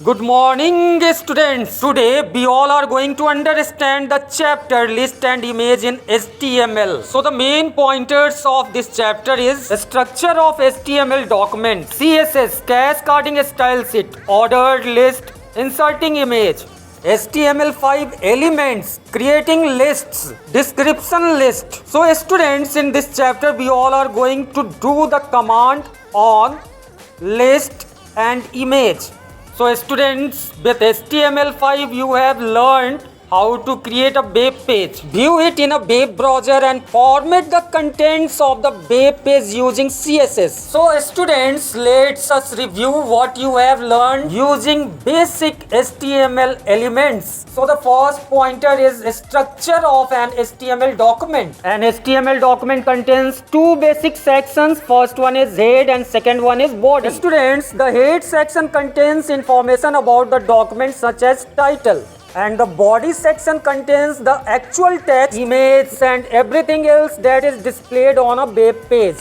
Good morning, students. Today, we all are going to understand the chapter list and image in HTML. So, the main pointers of this chapter is the structure of HTML document, CSS, cascading style sheet, ordered list, inserting image, HTML5 elements, creating lists, description list. So, students, in this chapter, we all are going to do the command on list and image. So students, with HTML5 you have learned how to create a web page, view it in a web browser and format the contents of the web page using CSS. So students, let's us review what you have learned using basic HTML elements. So the first pointer is structure of an HTML document. An HTML document contains two basic sections. First one is head and second one is body. Students, the head section contains information about the document such as title. And the body section contains the actual text, image and everything else that is displayed on a web page.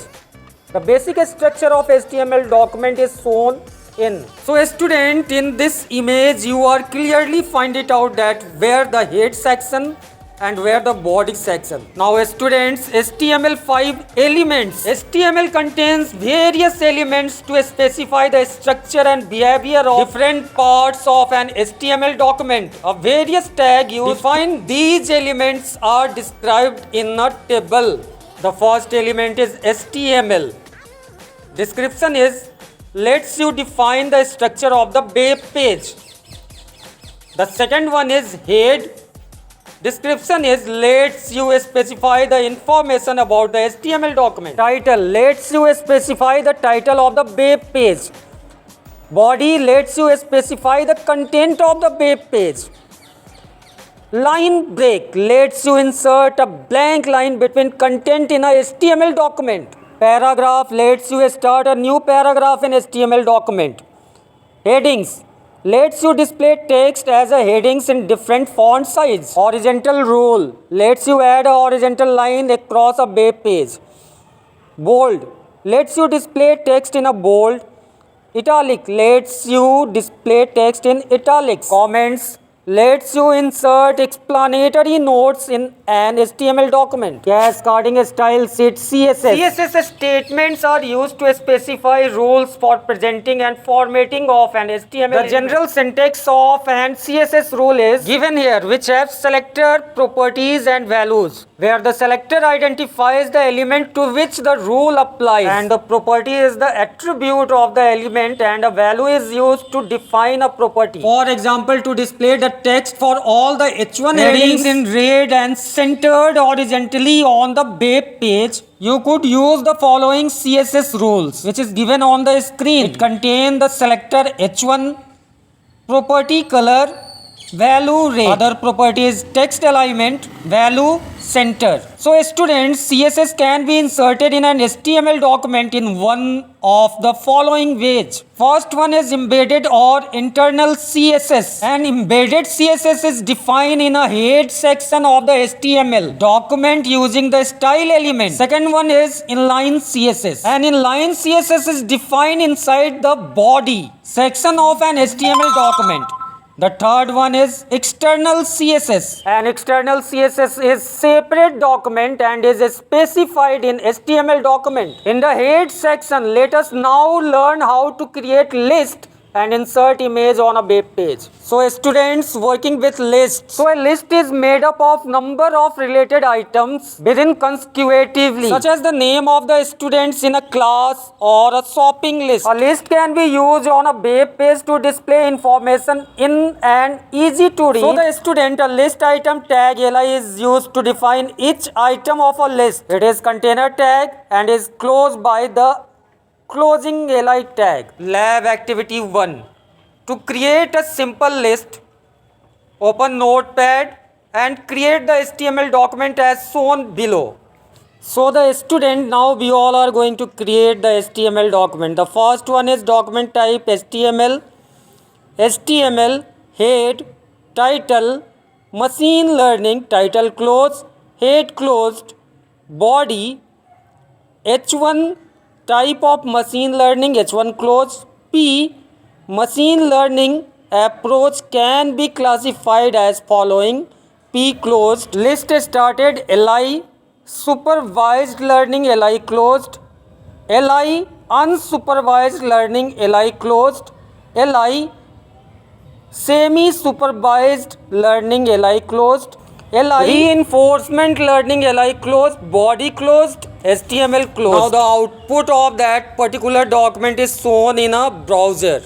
The basic structure of HTML document is shown in. So student, in this image you are clearly find it out that where the head section and where the body section. Now students, HTML5 elements. HTML contains various elements to specify the structure and behavior of different parts of an HTML document. A various tag used define these elements are described in a table. The first element is HTML. Description is lets you define the structure of the web page. The second one is head. Description is lets you specify the information about the HTML document. Title lets you specify the title of the web page. Body lets you specify the content of the web page. Line break lets you insert a blank line between content in a HTML document. Paragraph lets you start a new paragraph in HTML document. Headings lets you display text as a headings in different font size. Horizontal rule lets you add a horizontal line across a web page. Bold lets you display text in a bold. Italic lets you display text in italics. Comments lets you insert explanatory notes in an HTML document. Cascading style sheet CSS. CSS statements are used to specify rules for presenting and formatting of an HTML. The general syntax of an CSS rule is given here, which have selector, properties and values, where the selector identifies the element to which the rule applies and the property is the attribute of the element and a value is used to define a property. For example, to display the text for all the H1 headings in red and centered horizontally on the web page, you could use the following CSS rules, which is given on the screen. It contains the selector H1, property color, value red, other property is text alignment, value center. So students, CSS can be inserted in an HTML document in one of the following ways. First one is embedded or internal CSS. An embedded CSS is defined in a head section of the HTML document using the style element. Second one is inline CSS. An inline CSS is defined inside the body section of an HTML document. The third one is external CSS. An external CSS is separate document and is specified in HTML document. In the head section, let us now learn how to create list and insert image on a web page. So students, working with list. So a list is made up of number of related items within consecutively, such as the name of the students in a class or a shopping list. A list can be used on a web page to display information in an easy to read. So the student, a list item tag li is used to define each item of a list. It is container tag and is closed by the closing li tag. Lab activity 1. To create a simple list, open Notepad and create the HTML document as shown below. So the student, now we all are going to create the HTML document. The first one is document type HTML, HTML, head, title, machine learning, title close, head closed, body, H1 type of machine learning H1 close, P machine learning approach can be classified as following. P closed, list started, LI, supervised learning, LI closed, LI, unsupervised learning, LI closed, LI, semi-supervised learning, LI closed, LI, reinforcement learning, LI closed, body closed, HTML closed. Now the output of that particular document is shown in a browser.